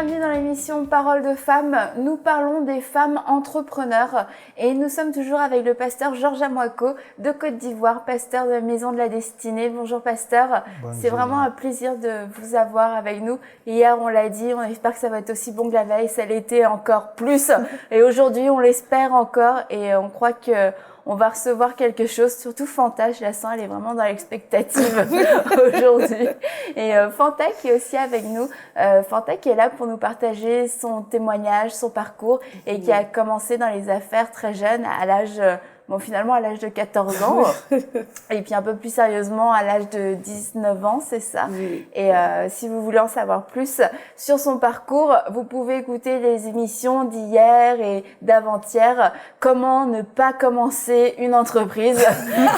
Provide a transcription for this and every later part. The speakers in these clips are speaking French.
bienvenue dans l'émission Parole de femmes. Nous parlons des femmes entrepreneurs et nous sommes toujours avec le pasteur Georges Amoako de Côte d'Ivoire, pasteur de la Maison de la Destinée. Bonjour pasteur, bonjour. C'est vraiment un plaisir de vous avoir avec nous. Hier on l'a dit, on espère que ça va être aussi bon que la veille, ça l'était encore plus et aujourd'hui on l'espère encore et on croit que on va recevoir quelque chose, surtout Fanta, je la sens, elle est vraiment dans l'expectative aujourd'hui. Et Fanta qui est aussi avec nous, Fanta qui est là pour nous partager son témoignage, son parcours et qui a commencé dans les affaires très jeune, à l'âge, finalement à l'âge de 14 ans et puis un peu plus sérieusement à l'âge de 19 ans, c'est ça. Oui. Et si vous voulez en savoir plus sur son parcours, vous pouvez écouter les émissions d'hier et d'avant-hier, comment ne pas commencer une entreprise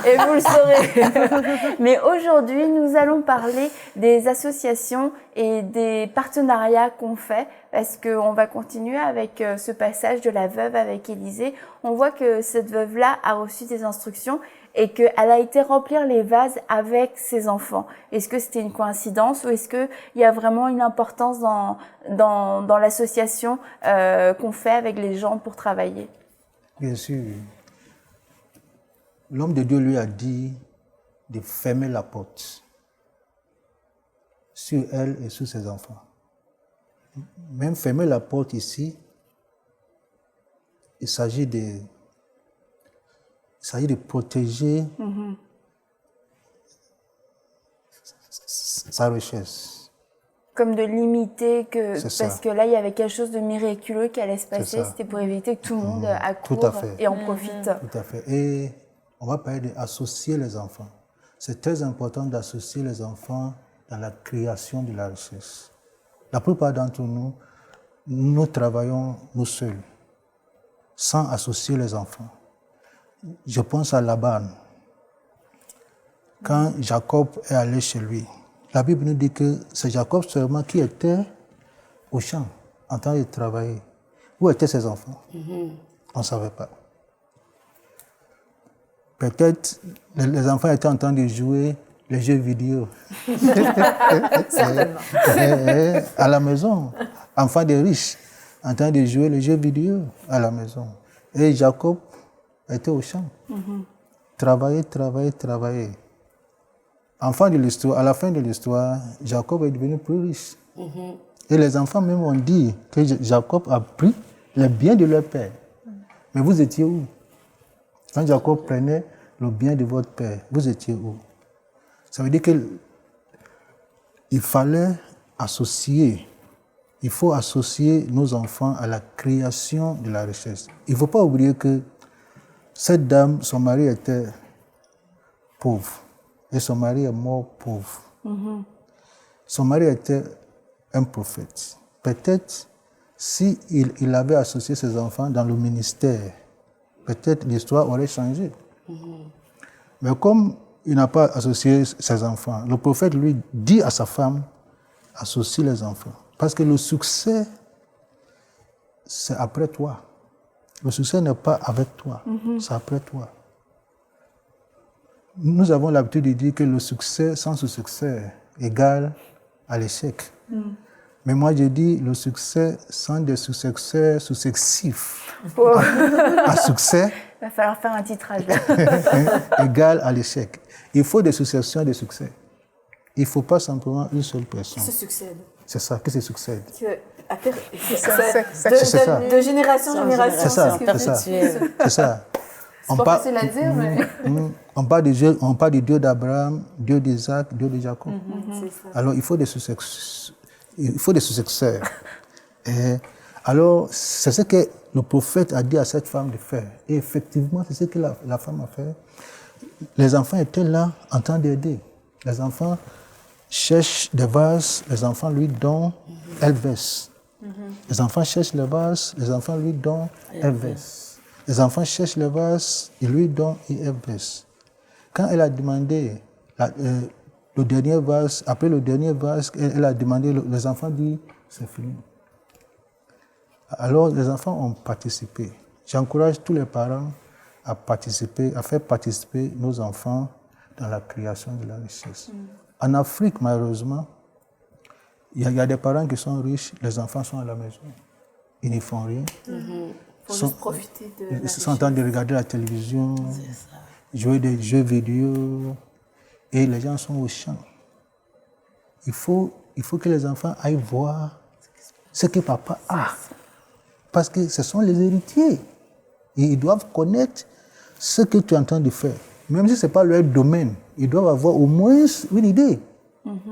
et vous le saurez. Mais aujourd'hui, nous allons parler des associations et des partenariats qu'on fait parce qu'on va continuer avec ce passage de la veuve avec Élisée. On voit que cette veuve-là a reçu des instructions et qu'elle a été remplir les vases avec ses enfants. Est-ce que c'était une coïncidence ou est-ce qu'il y a vraiment une importance dans l'association qu'on fait avec les gens pour travailler? Bien sûr. L'homme de Dieu lui a dit de fermer la porte sur elle et sur ses enfants. Même fermer la porte ici, il s'agit de protéger sa richesse. Comme de limiter parce que là, il y avait quelque chose de miraculeux qui allait se passer. C'était pour éviter que tout le monde accourt et en profite. Tout à fait. Et on va parler d'associer les enfants. C'est très important d'associer les enfants dans la création de la richesse. La plupart d'entre nous, nous travaillons nous seuls, sans associer les enfants. Je pense à Laban. Quand Jacob est allé chez lui, la Bible nous dit que c'est Jacob seulement qui était au champ en train de travailler. Où étaient ses enfants? On ne savait pas. Peut-être les enfants étaient en train de jouer les jeux vidéo. À la maison, enfants de riches, en train de jouer les jeux vidéo à la maison. Et Jacob était au champ. Travailler. Enfant de l'histoire, à la fin de l'histoire, Jacob est devenu plus riche. Et les enfants même ont dit que Jacob a pris les biens de leur père. Mais vous étiez où? Quand Jacob prenait le bien de votre père, vous étiez où? Ça veut dire qu'il fallait associer, il faut associer nos enfants à la création de la richesse. Il ne faut pas oublier que cette dame, son mari était pauvre et son mari est mort pauvre. Son mari était un prophète. Peut-être s'il avait associé ses enfants dans le ministère, peut-être l'histoire aurait changé. Mais comme il n'a pas associé ses enfants, le prophète lui dit à sa femme, associe les enfants. Parce que le succès, c'est après toi. Le succès n'est pas avec toi, c'est après toi. Nous avons l'habitude de dire que le succès sans ce succès égale à l'échec. Mais moi, je dis le succès sans des succès successifs à succès. Il va falloir faire un titrage là. Égal à l'échec. Il faut des successions de succès. Il ne faut pas simplement une seule personne. Qui se succède. C'est ça, qui se succède. De génération en génération. C'est ça. C'est pas facile à dire, mais... On parle du Dieu d'Abraham, Dieu d'Isaac, Dieu de Jacob. Alors, il faut des successeurs. Et alors, c'est ce que le prophète a dit à cette femme de faire. Et effectivement, c'est ce que la femme a fait. Les enfants étaient là en train d'aider. Les enfants cherchent des vases, les enfants lui donnent, elle verse. Les enfants cherchent les vases, les enfants lui donnent, elle verse. Les enfants cherchent les vases, ils lui donnent et elle verse. Quand elle a demandé le dernier vase, après le dernier vase, elle a demandé, les enfants disent, c'est fini. Alors les enfants ont participé. J'encourage tous les parents à participer, à faire participer nos enfants dans la création de la richesse. En Afrique, malheureusement, Il y a des parents qui sont riches, les enfants sont à la maison. Ils ne font rien. Faut juste profiter de Ils sont en train de regarder la télévision, jouer des jeux vidéo, et les gens sont au champ. Il faut que les enfants aillent voir ce que papa a. Parce que ce sont les héritiers. Et ils doivent connaître ce que tu es en train de faire. Même si ce n'est pas leur domaine, ils doivent avoir au moins une idée.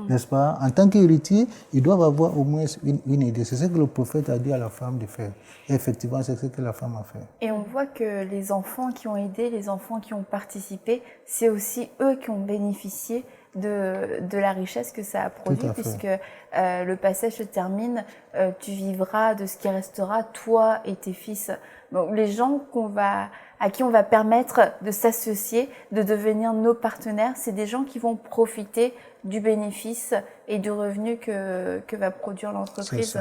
N'est-ce pas? En tant qu'héritier, ils doivent avoir au moins une idée. C'est ce que le prophète a dit à la femme de faire. Et effectivement, c'est ce que la femme a fait. Et on voit que les enfants qui ont aidé, les enfants qui ont participé, c'est aussi eux qui ont bénéficié de la richesse que ça a produit, puisque le passage se termine, tu vivras de ce qui restera, toi et tes fils. Donc les gens à qui on va permettre de s'associer, de devenir nos partenaires, c'est des gens qui vont profiter du bénéfice et du revenu que va produire l'entreprise.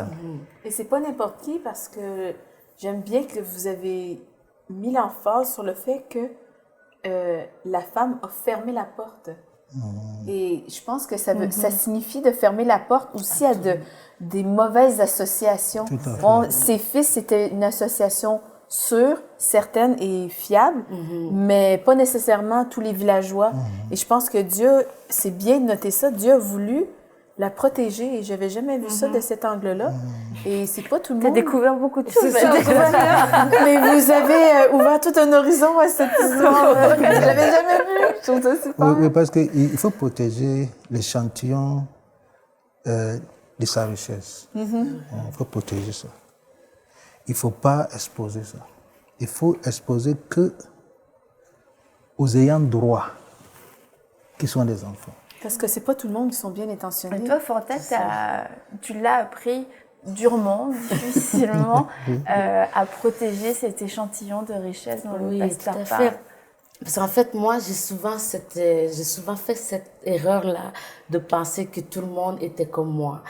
Et c'est pas n'importe qui, parce que j'aime bien que vous avez mis l'emphase sur le fait que la femme a fermé la porte. Et je pense que ça signifie de fermer la porte aussi à des mauvaises associations. Bon, ses fils, c'était une association sûre, certaine et fiable, mais pas nécessairement tous les villageois. Et je pense que Dieu, c'est bien de noter ça, Dieu a voulu la protéger, et je n'avais jamais vu ça de cet angle-là. Et c'est pas tout le monde. Tu as découvert beaucoup de choses. Mais vous avez ouvert tout un horizon à cette histoire que je n'avais jamais vue. Je trouve ça super. Oui, parce qu'il faut protéger l'échantillon de sa richesse. Il faut protéger ça. Il ne faut pas exposer ça. Il faut exposer que aux ayants droit, qui sont des enfants. Parce que c'est pas tout le monde qui sont bien intentionnés. Et toi, Fanta, tu l'as appris durement, difficilement, à protéger cet échantillon de richesse dans le pasteur parle. Parce qu'en fait, moi, j'ai souvent fait cette erreur-là de penser que tout le monde était comme moi.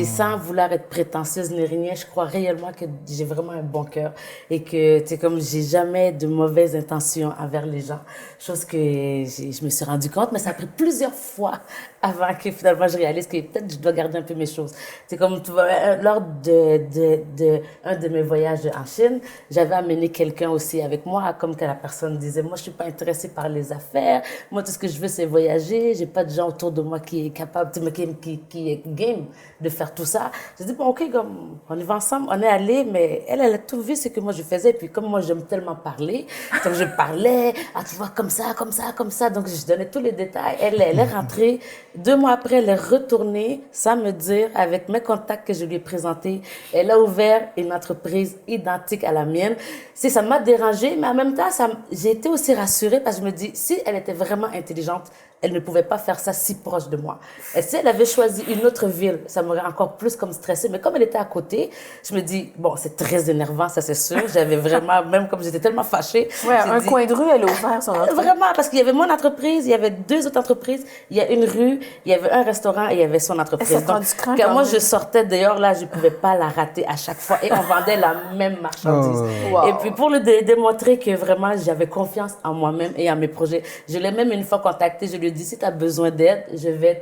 Sans vouloir être prétentieuse ni rien, je crois réellement que j'ai vraiment un bon cœur et que, comme j'ai jamais de mauvaises intentions envers les gens. Chose que je me suis rendu compte, mais ça a pris plusieurs fois avant que finalement je réalise que peut-être je dois garder un peu mes choses. C'est comme, tu vois, lors un de mes voyages en Chine, j'avais amené quelqu'un aussi avec moi, comme que la personne disait, moi, je suis pas intéressée par les affaires. Moi, tout ce que je veux, c'est voyager. J'ai pas de gens autour de moi qui est capable, qui est game de faire tout ça. J'ai dit, bon, OK, comme, on y va ensemble. On est allés, mais elle a tout vu ce que moi je faisais. Puis comme moi, j'aime tellement parler, donc je parlais, tu vois, comme ça, comme ça, comme ça. Donc, je donnais tous les détails. Elle est rentrée. 2 mois après, elle est retournée sans me dire, avec mes contacts que je lui ai présentés. Elle a ouvert une entreprise identique à la mienne. Ça m'a dérangée, mais en même temps, j'ai été aussi rassurée parce que je me dis, si elle était vraiment intelligente, elle ne pouvait pas faire ça si proche de moi. Et si elle avait choisi une autre ville, ça m'aurait encore plus comme stressée. Mais comme elle était à côté, je me dis, bon, c'est très énervant, ça c'est sûr. J'avais vraiment, même comme j'étais tellement fâchée. Ouais, coin de rue, elle a ouvert son entreprise. Vraiment, parce qu'il y avait mon entreprise, il y avait 2 autres entreprises, il y a une rue, il y avait un restaurant et il y avait son entreprise. Donc, quand moi je sortais dehors, là, je ne pouvais pas la rater à chaque fois. Et on vendait la même marchandise. Et puis pour le démontrer que vraiment j'avais confiance en moi-même et en mes projets, je l'ai même une fois contactée, je lui ai dit, si tu as besoin d'aide, je vais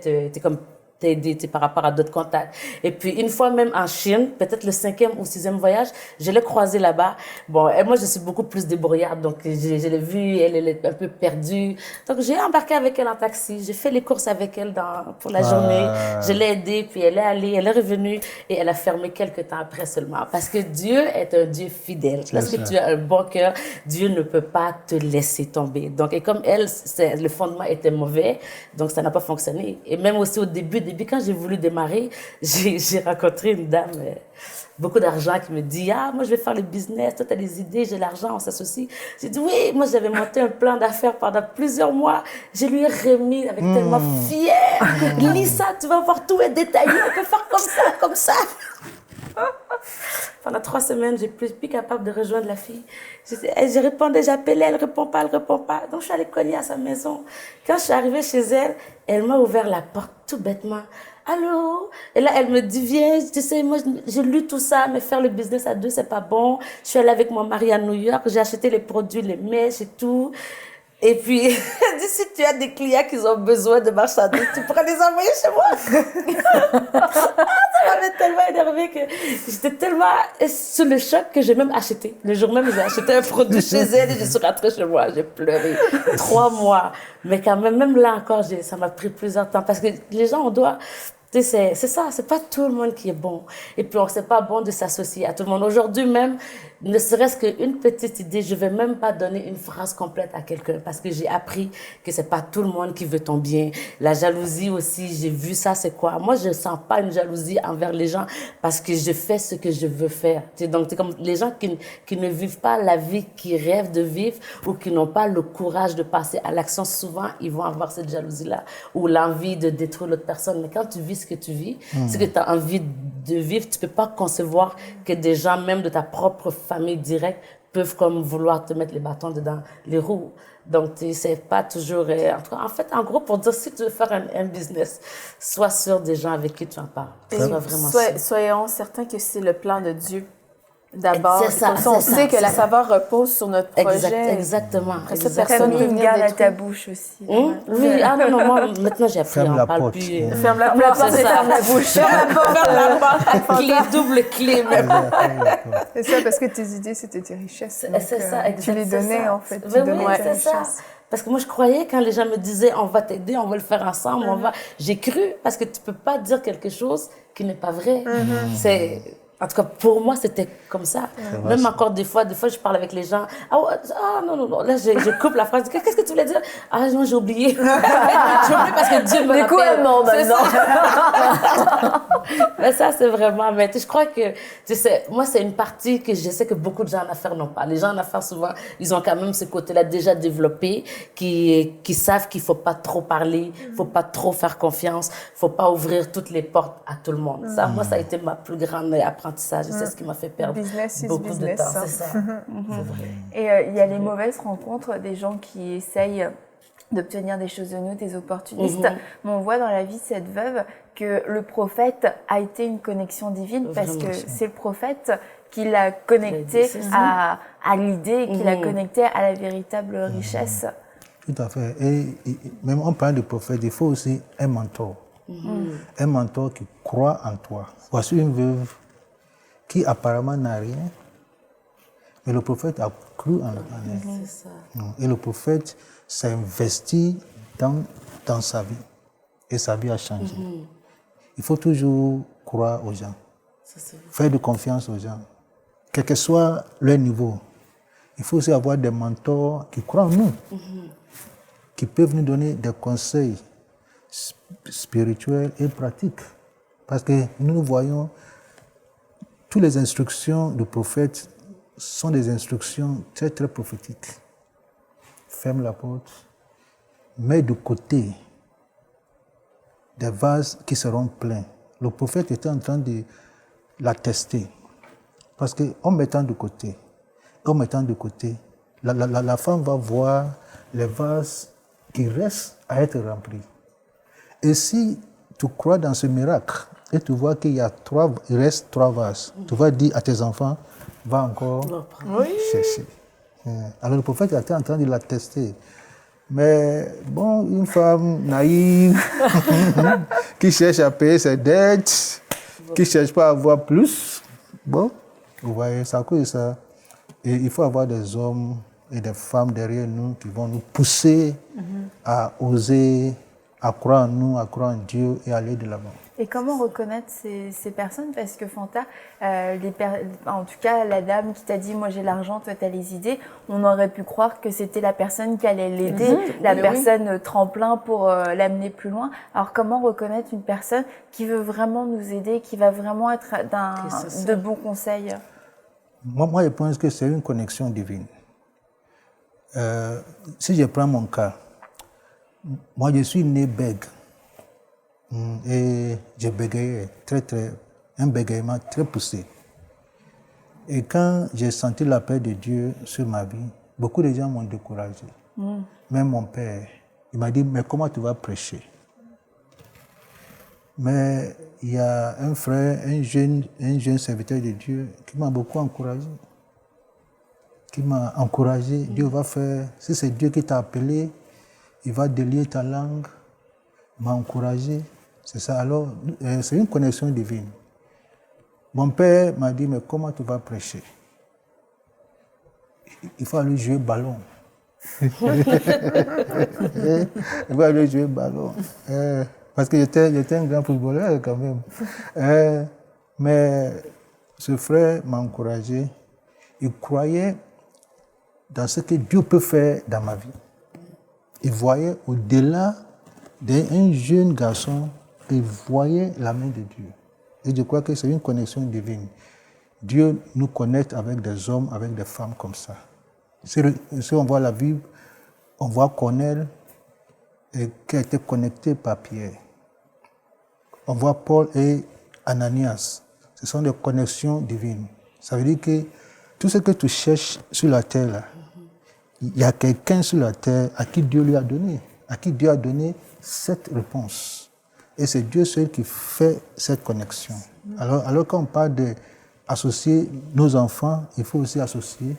t'aider par rapport à d'autres contacts. Et puis, une fois même en Chine, peut-être le 5e ou 6e voyage, je l'ai croisée là-bas. Bon, et moi, je suis beaucoup plus débrouillarde, donc je l'ai vue, elle est un peu perdue. Donc, j'ai embarqué avec elle en taxi, j'ai fait les courses avec elle pour la journée, je l'ai aidée, puis elle est allée, elle est revenue, et elle a fermé quelques temps après seulement. Parce que Dieu est un Dieu fidèle. Lorsque tu as un bon cœur, Dieu ne peut pas te laisser tomber. Donc, et comme elle, le fondement était mauvais, donc ça n'a pas fonctionné. Et même aussi au début, quand j'ai voulu démarrer, j'ai rencontré une dame, beaucoup d'argent, qui me dit, moi je vais faire le business, toi tu as des idées, j'ai l'argent, on s'associe. J'ai dit, oui, moi j'avais monté un plan d'affaires pendant plusieurs mois, je lui ai remis avec tellement fière. Lis ça, tu vas voir, tout est détaillé, on peut faire comme ça, comme ça. Pendant 3 semaines, je n'étais plus capable de rejoindre la fille. Je répondais, j'appelais, elle ne répond pas. Donc, je suis allée cogner à sa maison. Quand je suis arrivée chez elle, elle m'a ouvert la porte tout bêtement. Allô? Et là, elle me dit, viens, tu sais, moi, j'ai lu tout ça, mais faire le business à 2, c'est pas bon. Je suis allée avec mon mari à New York, j'ai acheté les produits, les mèches et tout. Et puis, elle dit, si tu as des clients qui ont besoin de marchandises, tu pourrais les envoyer chez moi. Ça m'avait tellement énervée que j'étais tellement sous le choc que j'ai même acheté. Le jour même, j'ai acheté un produit chez elle et je suis rentrée chez moi. J'ai pleuré 3 mois. Mais quand même là encore, ça m'a pris plusieurs temps parce que les gens, on doit... Tu sais, c'est ça, c'est pas tout le monde qui est bon. Et puis, c'est pas bon de s'associer à tout le monde. Aujourd'hui même, ne serait-ce qu'une petite idée, je vais même pas donner une phrase complète à quelqu'un parce que j'ai appris que c'est pas tout le monde qui veut ton bien. La jalousie aussi, j'ai vu ça, c'est quoi? Moi, je sens pas une jalousie envers les gens parce que je fais ce que je veux faire. Tu sais, donc, c'est comme les gens qui ne vivent pas la vie qu'ils rêvent de vivre ou qui n'ont pas le courage de passer à l'action, souvent, ils vont avoir cette jalousie-là ou l'envie de détruire l'autre personne. Mais quand tu vis ce que tu vis, ce que tu as envie de vivre, tu peux pas concevoir que des gens, même de ta propre famille directe, peuvent comme vouloir te mettre les bâtons dedans les roues. Donc, c'est pas toujours... en fait, en gros, pour dire, si tu veux faire un business, sois sûr des gens avec qui tu en parles. Sois vraiment sûr. Soyons certains que c'est le plan de Dieu. D'abord, C'est ça, on c'est sait ça, que la c'est ça. faveur repose sur notre projet. Exactement. Après ça, exactement. personne T'as peut mis une venir garde à ta détruire. bouche aussi. Oui, ah non, non, moi, maintenant j'ai appris, Ferme on la parle porte. plus. Ferme la porte, C'est ça. ferme la bouche. Ferme la porte. Clé, double clé même. C'est ça, parce que tes idées, c'était tes richesses. Donc, C'est ça, exact. tu les c'est donnais, ça. en fait. Tu Ben donnais oui, ta c'est ça. richesse. Parce que moi, je croyais quand les gens me disaient on va t'aider, on va le faire ensemble, on va. J'ai cru parce que tu peux pas dire quelque chose qui n'est pas vrai. C'est. En tout cas, pour moi, c'était comme ça. Même encore des fois, je parle avec les gens. Ah, non, non, non. Là, je coupe la phrase. Qu'est-ce que tu voulais dire? Ah, non, j'ai oublié. J'ai oublié parce que Dieu me rappelle. Du coup, elle ment maintenant. Mais ça, c'est vraiment... Mais je crois que, tu sais, moi, c'est une partie que je sais que beaucoup de gens en affaires n'ont pas. Les gens en affaires, souvent, ils ont quand même ce côté-là déjà développé, qui savent qu'il faut pas trop parler, faut pas trop faire confiance, faut pas ouvrir toutes les portes à tout le monde. Ça, moi, ça a été ma plus grande apprentissage. C'est ce qui m'a fait perdre Business is beaucoup business, de temps. hein. C'est ça. C'est vrai. Et il y a les mauvaises rencontres, des gens qui essayent d'obtenir des choses de nous, des opportunistes. Mais on voit dans la vie de cette veuve que le prophète a été une connexion divine parce que c'est le prophète qui l'a connecté à l'idée, qui l'a connecté à la véritable richesse. Tout à fait. Et même en parlant de prophète, il faut aussi un mentor. Un mentor qui croit en toi. Voici une veuve qui apparemment n'a rien, mais le prophète a cru en elle. C'est ça. Et le prophète s'est investi dans sa vie. Et sa vie a changé. Il faut toujours croire aux gens. Faire de confiance aux gens. Quel que soit leur niveau. Il faut aussi avoir des mentors qui croient en nous. Qui peuvent nous donner des conseils spirituels et pratiques. Parce que nous voyons, toutes les instructions du prophète sont des instructions très, très prophétiques. Ferme la porte, mets de côté des vases qui seront pleins. Le prophète était en train de la tester. Parce qu'en mettant de côté, la femme va voir les vases qui restent à être remplis. Et si tu crois dans ce miracle, et tu vois qu'il reste 3 vases, tu vas dire à tes enfants, va encore chercher. Alors le prophète était en train de la tester. Mais bon, une femme naïve, qui cherche à payer ses dettes, qui ne cherche pas à avoir plus, bon, vous voyez, c'est à cause de ça. Et il faut avoir des hommes et des femmes derrière nous qui vont nous pousser à oser, à croire en nous, à croire en Dieu et aller de l'avant. Et comment reconnaître ces personnes? Parce que Fanta, en tout cas, la dame qui t'a dit « moi j'ai l'argent, toi t'as les idées », on aurait pu croire que c'était la personne qui allait l'aider, la personne tremplin pour l'amener plus loin. Alors comment reconnaître une personne qui veut vraiment nous aider, qui va vraiment être de bons conseils? Moi, je pense que c'est une connexion divine. Si je prends mon cas, moi je suis né bègue. Et je bégayais, un bégayement très poussé. Et quand j'ai senti la paix de Dieu sur ma vie, beaucoup de gens m'ont découragé. Même mon père, il m'a dit, mais comment tu vas prêcher? Mais il y a un frère, un jeune serviteur de Dieu qui m'a beaucoup encouragé. qui m'a encouragé. Dieu va faire, si c'est Dieu qui t'a appelé, il va délier ta langue, m'a encouragé. C'est ça. Alors, c'est une connexion divine. Mon père m'a dit, mais comment tu vas prêcher? Il faut aller jouer ballon. Il faut aller jouer ballon. Parce que j'étais un grand footballeur quand même. Mais ce frère m'a encouragé. Il croyait dans ce que Dieu peut faire dans ma vie. Il voyait au-delà d'un jeune garçon, il voyait la main de Dieu. Et je crois que c'est une connexion divine. Dieu nous connecte avec des hommes, avec des femmes comme ça. Si on voit la Bible, on voit Corneille qui a été connecté par Pierre. On voit Paul et Ananias. Ce sont des connexions divines. Ça veut dire que tout ce que tu cherches sur la terre, là, il y a quelqu'un sur la terre à qui Dieu lui a donné, à qui Dieu a donné cette réponse. Et c'est Dieu seul qui fait cette connexion. Alors quand on parle d'associer nos enfants, il faut aussi associer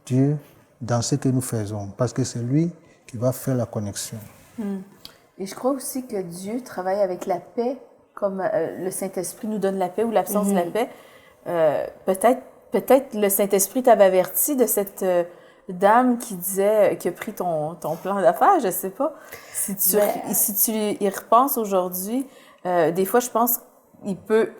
Dieu dans ce que nous faisons, parce que c'est lui qui va faire la connexion. Et je crois aussi que Dieu travaille avec la paix, comme le Saint-Esprit nous donne la paix ou l'absence de la paix. Peut-être le Saint-Esprit t'avait averti de cette dame qui disait, qui a pris ton plan d'affaires, je sais pas. Si tu y repenses aujourd'hui, des fois, je pense il peut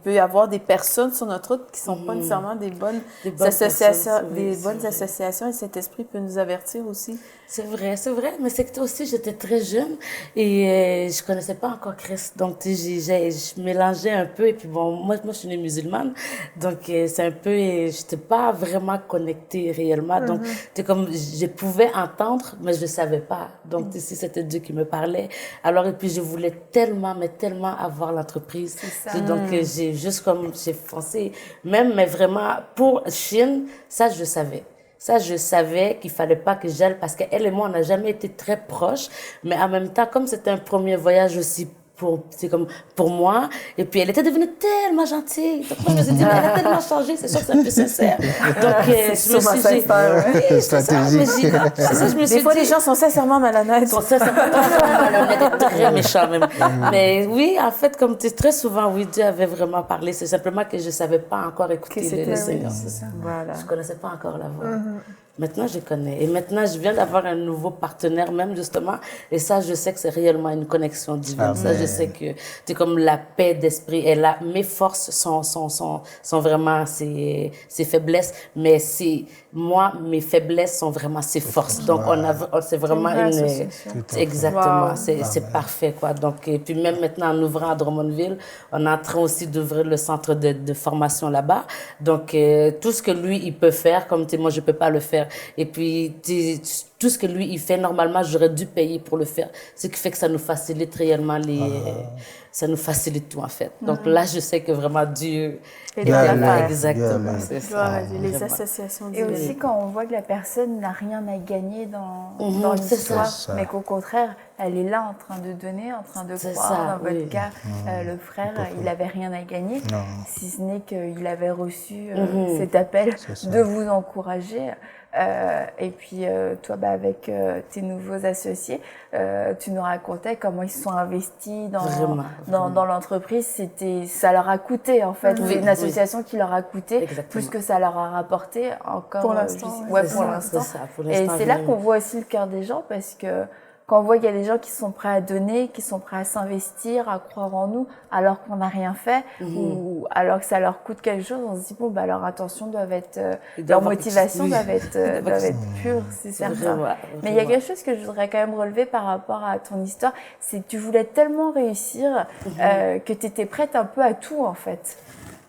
y avoir des personnes sur notre route qui sont pas nécessairement des bonnes associations, bonnes associations, et cet esprit peut nous avertir aussi. C'est vrai, mais c'est que aussi j'étais très jeune et je connaissais pas encore Christ, donc je mélangeais un peu, et puis bon, moi je suis née musulmane, donc c'est un peu, j'étais pas vraiment connectée réellement, donc c'est comme, je pouvais entendre, mais je savais pas, donc si c'était Dieu qui me parlait, alors, et puis je voulais tellement avoir l'entreprise. Donc, j'ai foncé. Mais vraiment, pour Chine, ça, je savais. Ça, je savais qu'il fallait pas que j'aille parce qu'elle et moi, on n'a jamais été très proches. Mais en même temps, comme c'était un premier voyage aussi pour moi. Et puis, elle était devenue tellement gentille. Donc, moi, je me suis dit, elle a tellement changé. C'est sûr que c'est un peu sincère. Donc, je me suis dit, oui, c'est ça. Je me suis Des fois, les gens sont sincèrement malhonnêtes. Ils sont sincèrement malhonnêtes, très méchants même. Mais oui, en fait, comme très souvent, oui, Dieu avait vraiment parlé. C'est simplement que je savais pas encore écouter le Seigneur. C'est ça. Voilà. Je connaissais pas encore la voix. Maintenant, je connais. Et maintenant, je viens d'avoir un nouveau partenaire, même justement. Et ça, je sais que c'est réellement une connexion divine. Amen. Ça, je sais que c'est comme la paix d'esprit est là. Mes forces sont vraiment ses faiblesses. Mais mes faiblesses sont vraiment ses forces. Donc, c'est vraiment une exactement. Wow. C'est parfait, quoi. Donc, et puis même maintenant, en ouvrant à Drummondville, on est en train aussi d'ouvrir le centre de formation là-bas. Donc, tout ce que lui, il peut faire, comme moi, je peux pas le faire. Et puis, tout ce que lui, il fait, normalement, j'aurais dû payer pour le faire. Ce qui fait que ça nous facilite réellement ça nous facilite tout, en fait. Donc là, je sais que vraiment Dieu est là. Exactement. C'est ça. Les associations et aussi quand on voit que la personne n'a rien à gagner dans l'histoire, mais qu'au contraire, elle est là en train de donner, en train de croire. Dans votre cas, le frère, il n'avait rien à gagner, si ce n'est qu'il avait reçu cet appel de vous encourager. Et puis toi, avec tes nouveaux associés, tu nous racontais comment ils se sont investis dans l'entreprise. Ça leur a coûté en fait. C'est une association qui leur a coûté plus que ça leur a rapporté encore. Pour l'instant. Pour l'instant. Et c'est là qu'on voit aussi le cœur des gens, parce que quand on voit qu'il y a des gens qui sont prêts à donner, qui sont prêts à s'investir, à croire en nous, alors qu'on n'a rien fait, ou alors que ça leur coûte quelque chose, on se dit, bon, leur intention leur motivation doivent être pure, c'est certain. Mais il y a quelque chose que je voudrais quand même relever par rapport à ton histoire, c'est que tu voulais tellement réussir que tu étais prête un peu à tout, en fait.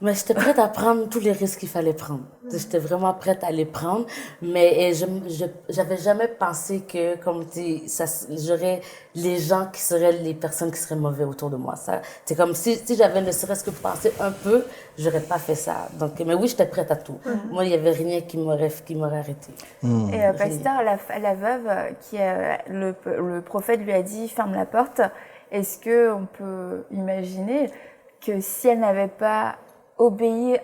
Mais j'étais prête à prendre tous les risques qu'il fallait prendre. J'étais vraiment prête à les prendre, mais j'avais jamais pensé que, comme tu dis, j'aurais les gens qui seraient les personnes qui seraient mauvaises autour de moi. C'est comme si j'avais ne serait-ce que pensé un peu, j'aurais pas fait ça. Donc, mais oui, j'étais prête à tout. Moi, il y avait rien qui m'aurait arrêté. Et pasteur, la veuve, le prophète lui a dit, ferme la porte. Est-ce que on peut imaginer que si elle n'avait pas obéi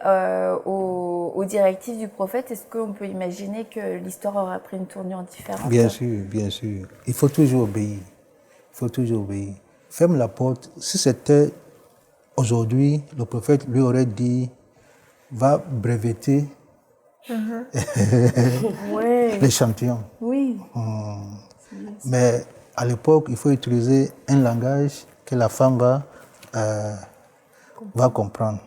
aux directives du prophète, est-ce qu'on peut imaginer que l'histoire aurait pris une tournure différente? Bien sûr, bien sûr. Il faut toujours obéir. Il faut toujours obéir. Ferme la porte. Si c'était aujourd'hui, le prophète lui aurait dit, va breveter l'échantillon. Oui. Mais à l'époque, il faut utiliser un langage que la femme va comprendre.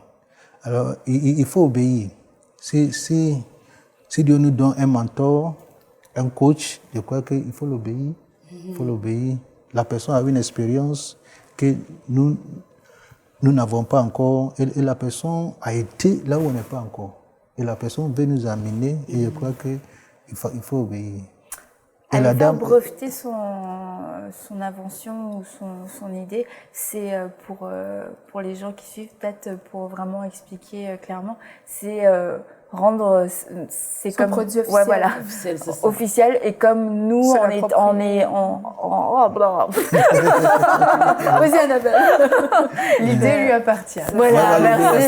Alors, il faut obéir. Si Dieu nous donne un mentor, un coach, je crois qu'il faut l'obéir. Il faut l'obéir. La personne a une expérience que nous n'avons pas encore. Et la personne a été là où on n'est pas encore. Et la personne veut nous amener. Et je crois qu'il faut obéir. Et Aller la faire dame, breveter son invention ou son idée, c'est pour les gens qui suivent, peut-être pour vraiment expliquer clairement, c'est rendre c'est Son comme produit officiel. Ouais, voilà, Officiel, c'est ça. officiel, et comme nous Se on est oh, blah. Vas-y, Annabelle. L'idée lui appartient. Voilà, merci.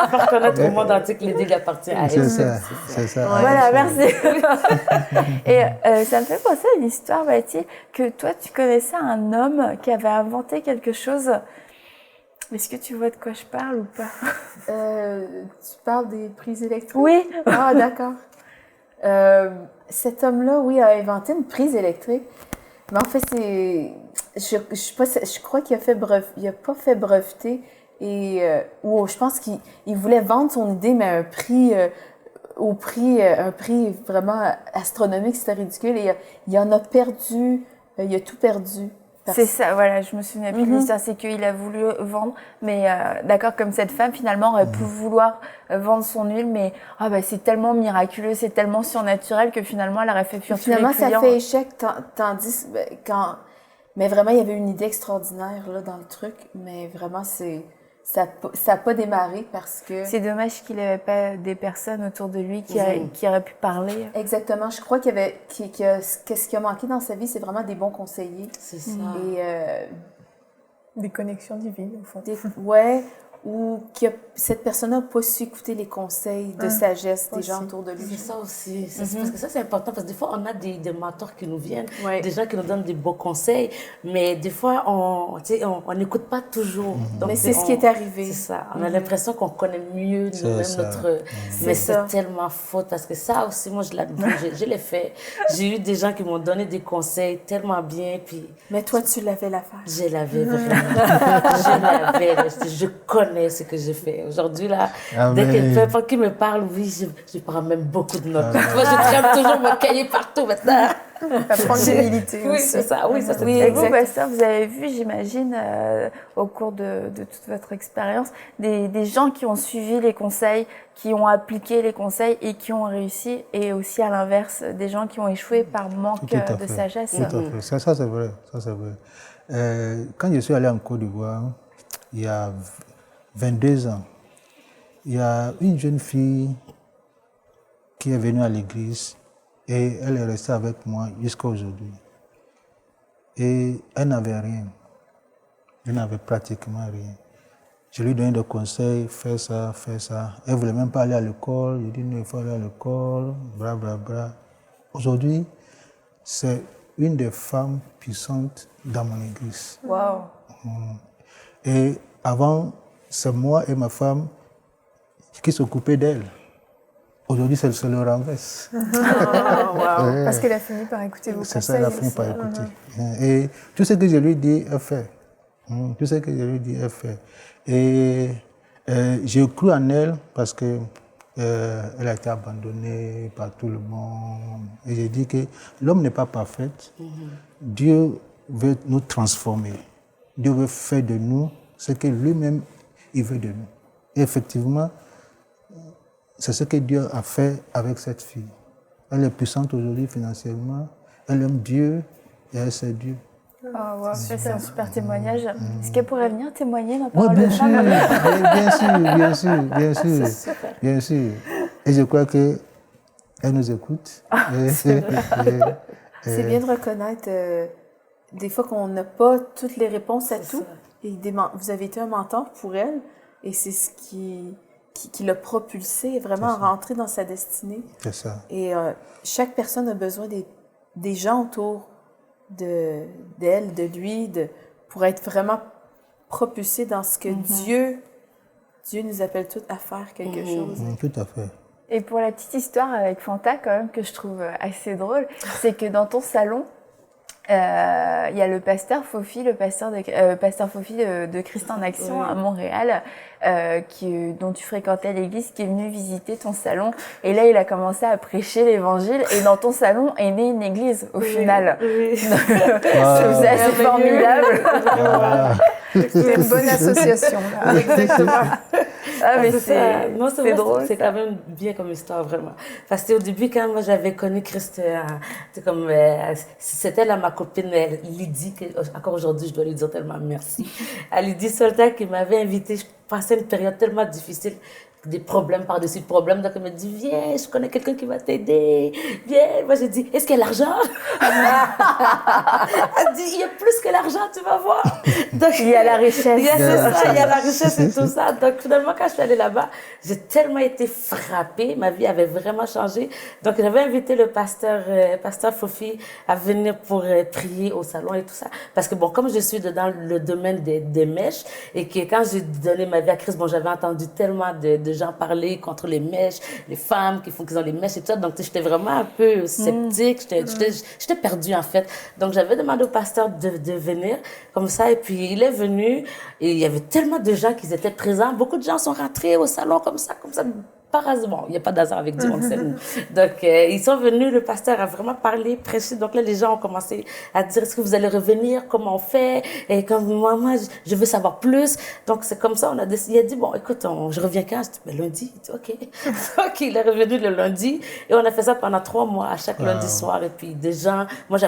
Faire connaître au monde entier que l'idée lui appartient à c'est elle. ça, c'est ça. Voilà, merci. Et ça me fait penser à une histoire, Mathilde, que toi, tu connaissais un homme qui avait inventé quelque chose. Est-ce que tu vois de quoi je parle ou pas? Tu parles des prises électriques? Oui. Ah, d'accord. Cet homme-là, oui, a inventé une prise électrique. Mais en fait, je crois qu'il a pas fait breveter. Ou je pense qu'il voulait vendre son idée, mais à un prix... un prix vraiment astronomique, c'était ridicule. Et il en a perdu, il a tout perdu. C'est ça, voilà, je me souviens plus de l'histoire, c'est qu'il a voulu vendre, mais d'accord, comme cette femme finalement aurait pu vouloir vendre son huile, mais c'est tellement miraculeux, c'est tellement surnaturel que finalement elle aurait fait fuir tous les Finalement, clients. ça fait échec, tandis mais vraiment, il y avait une idée extraordinaire là, dans le truc, mais vraiment, ça a pas démarré parce que... C'est dommage qu'il n'avait pas des personnes autour de lui qui auraient pu parler. Exactement. Je crois ce qui a manqué dans sa vie, c'est vraiment des bons conseillers. C'est ça. Et Des connexions divines, au fond. ou cette personne n'a pas su écouter les conseils de sagesse des gens autour de lui. C'est ça aussi. Parce que ça, c'est important. Parce que des fois, on a des mentors qui nous viennent, Ouais. des gens qui nous donnent des beaux conseils, mais des fois, on n'écoute pas toujours. Donc, Mais c'est ce qui est arrivé. C'est ça. On a l'impression qu'on connaît mieux nous-mêmes ça. notre... Mais c'est tellement faute. Parce que ça aussi, moi, je l'ai fait. J'ai eu des gens qui m'ont donné des conseils tellement bien. Puis Mais toi, tu l'avais l'affaire. je l'avais vraiment. Je connais ce que je fais. Aujourd'hui, là, dès que peu importe qui me parle, oui, je prends même beaucoup de notes. Moi, je traîne toujours mon cahier partout maintenant. Apprendre l'humilité Oui, aussi. c'est ça. Oui, ça, c'est Et très vous, bon. pasteur, vous avez vu, j'imagine, au cours de toute votre expérience, des gens qui ont suivi les conseils, qui ont appliqué les conseils et qui ont réussi, et aussi à l'inverse, des gens qui ont échoué par manque Tout à de fait. sagesse. Tout à fait. Ça, c'est vrai. Ça, c'est vrai. Quand je suis allé en Côte d'Ivoire, il y a 22 ans, il y a une jeune fille qui est venue à l'église et elle est restée avec moi jusqu'à aujourd'hui. Et elle n'avait rien. Elle n'avait pratiquement rien. Je lui donnais des conseils, fais ça, fais ça. Elle ne voulait même pas aller à l'école. Je lui dis non, il faut aller à l'école, bra, bra, bra. Aujourd'hui, c'est une des femmes puissantes dans mon église. Waouh! Et avant, c'est moi et ma femme qui s'occupaient d'elle. Aujourd'hui, c'est le renverse. Parce qu'elle a fini par écouter vos conseils. C'est ça, elle a fini par aussi. écouter. Et tout ce que je lui dis, elle fait. Tout ce que je lui dis, elle fait. Et j'ai cru en elle parce que elle a été abandonnée par tout le monde. Et j'ai dit que l'homme n'est pas parfait. Dieu veut nous transformer. Dieu veut faire de nous ce que lui-même il veut de nous. Et effectivement, c'est ce que Dieu a fait avec cette fille. Elle est puissante aujourd'hui financièrement. Elle aime Dieu et elle sait Dieu. Oh, wow, ça, c'est un super témoignage. Est-ce qu'elle pourrait venir témoigner dans Oui, Parole bien de sûr, Femme? bien sûr. Bien sûr. Et je crois qu'elle nous écoute. C'est bien de reconnaître des fois qu'on n'a pas toutes les réponses à tout. Et vous avez été un mentor pour elle. Et c'est ce qui l'a propulsé vraiment à rentrer dans sa destinée. C'est ça. Et chaque personne a besoin des gens autour d'elle, de lui, pour être vraiment propulsé dans ce que Dieu nous appelle tous à faire quelque chose. Tout à fait. Et pour la petite histoire avec Fanta, quand même, que je trouve assez drôle, c'est que dans ton salon, il y a le pasteur Fofi, pasteur Fofi de Christ en Action à Montréal, dont tu fréquentais l'église, qui est venu visiter ton salon. Et là, il a commencé à prêcher l'évangile. Et dans ton salon est née une église, au final. Oui. C'est assez formidable. C'est une bonne association, là. Exactement. Ah, mais c'est drôle. C'est quand même bien comme histoire, vraiment. Parce que au début, quand moi j'avais connu Christ, c'était là ma copine Lydie, que encore aujourd'hui je dois lui dire tellement merci. À Lydie Solta qui m'avait invitée, je passais une période tellement difficile, des problèmes par-dessus problèmes. Donc elle me dit, viens, je connais quelqu'un qui va t'aider. Viens. Moi j'ai dit, est-ce qu'il y a l'argent? Elle dit, il y a plus que l'argent, tu vas voir. Donc, il y a la richesse. Il y a la richesse et tout ça. Donc finalement, quand je suis allée là-bas, j'ai tellement été frappée. Ma vie avait vraiment changé. Donc j'avais invité le pasteur Fofi à venir pour prier au salon et tout ça. Parce que bon, comme je suis dans le domaine des mèches et que quand j'ai donné ma vie à Christ, bon, j'avais entendu tellement de gens parler contre les mèches, les femmes qui ont les mèches et tout ça. Donc j'étais vraiment un peu sceptique. J'étais perdue en fait. Donc j'avais demandé au pasteur de venir comme ça. Et puis il est venu et il y avait tellement de gens qui étaient présents. Beaucoup de gens sont rentrés au salon comme ça. Par hasard, bon, il n'y a pas d'hasard avec Dieu, on le sait. Donc, ils sont venus, le pasteur a vraiment parlé, prêché. Donc là, les gens ont commencé à dire, est-ce que vous allez revenir? Comment on fait? Et comme moi, je veux savoir plus. Donc, c'est comme ça, on a décidé. Il a dit, bon, écoute, je reviens quand? Je dis, mais lundi. Il dit, OK. Donc, il est revenu le lundi. Et on a fait ça pendant 3 mois, à chaque lundi soir. Et puis, des gens, moi, je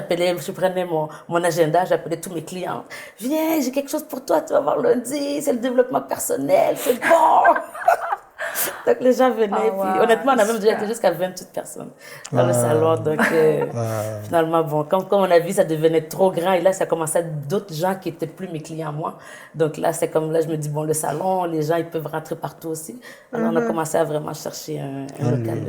prenais mon agenda, j'appelais tous mes clients. Viens, j'ai quelque chose pour toi, tu vas voir lundi. C'est le développement personnel, c'est bon. Donc les gens venaient, puis honnêtement, on a même déjà été jusqu'à 28 personnes dans le salon. Donc finalement, bon, comme on a vu, ça devenait trop grand et là, ça commençait à être d'autres gens qui étaient plus mes clients, moi. Donc là, c'est comme là, je me dis, bon, le salon, les gens, ils peuvent rentrer partout aussi. Alors on a commencé à vraiment chercher un local.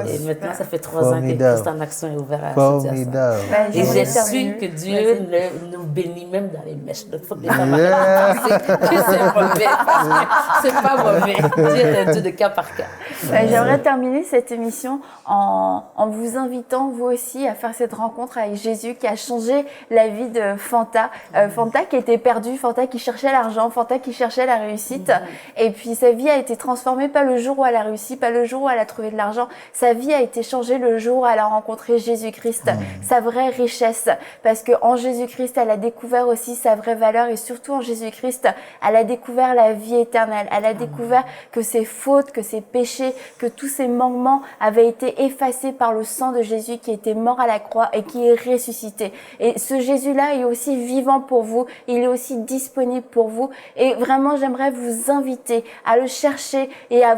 Et maintenant, ça fait 3 ans que Christ en Action est ouvert à Formidable. Et j'ai su que Dieu nous bénit même dans les mèches. Donc il faut que les femmes arrêtent de penser que c'est mauvais, parce que c'est pas mauvais. Dieu est un Dieu de cas par cas. J'aimerais terminer cette émission en vous invitant, vous aussi, à faire cette rencontre avec Jésus qui a changé la vie de Fanta. Fanta qui était perdue, Fanta qui cherchait l'argent, Fanta qui cherchait la réussite. Et puis sa vie a été transformée, pas le jour où elle a réussi, pas le jour où elle a trouvé de l'argent. Sa vie a été changée le jour où elle a rencontré Jésus-Christ, sa vraie richesse. Parce qu'en Jésus-Christ, elle a découvert aussi sa vraie valeur et surtout en Jésus-Christ, elle a découvert la vie éternelle. Elle a découvert que ses fautes, que ses péchés, que tous ses manquements avaient été effacés par le sang de Jésus qui était mort à la croix et qui est ressuscité. Et ce Jésus-là est aussi vivant pour vous, il est aussi disponible pour vous. Et vraiment, j'aimerais vous inviter à le chercher et à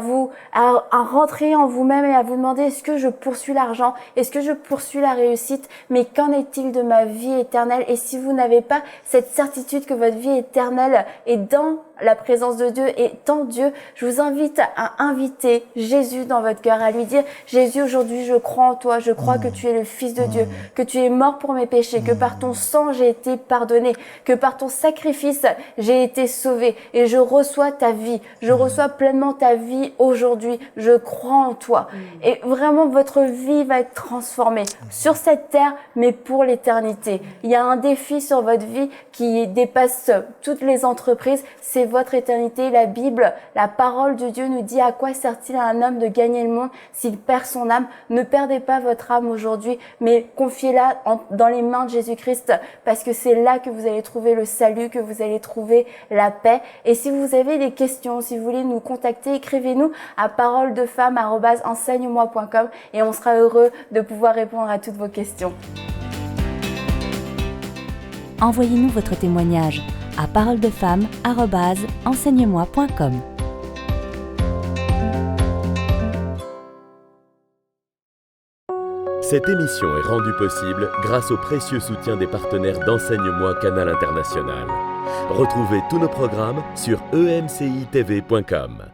rentrer en vous-même et à vous demander, est-ce que je poursuis l'argent? Est-ce que je poursuis la réussite? Mais qu'en est-il de ma vie éternelle? Et si vous n'avez pas cette certitude que votre vie éternelle est dans la présence de Dieu et en Dieu, je vous invite à inviter Jésus dans votre cœur, à lui dire, Jésus, aujourd'hui, je crois en toi, je crois que tu es le Fils de Dieu, que tu es mort pour mes péchés, que par ton sang, j'ai été pardonné, que par ton sacrifice, j'ai été sauvé et je reçois ta vie, je reçois pleinement ta vie aujourd'hui, je crois en toi. Et vraiment, votre vie va être transformée sur cette terre, mais pour l'éternité. Il y a un défi sur votre vie qui dépasse toutes les entreprises, c'est votre éternité. La Bible, la parole de Dieu nous dit à quoi sert-il à un homme de gagner le monde s'il perd son âme? Ne perdez pas votre âme aujourd'hui, mais confiez-la dans les mains de Jésus-Christ parce que c'est là que vous allez trouver le salut, que vous allez trouver la paix. Et si vous avez des questions, si vous voulez nous contacter, écrivez-nous à paroledefemme@enseigne-moi.com et on sera heureux de pouvoir répondre à toutes vos questions. Envoyez-nous votre témoignage à paroledefemme@enseigne-moi.com. Cette émission est rendue possible grâce au précieux soutien des partenaires d'Enseigne-moi Canal International. Retrouvez tous nos programmes sur emcitv.com.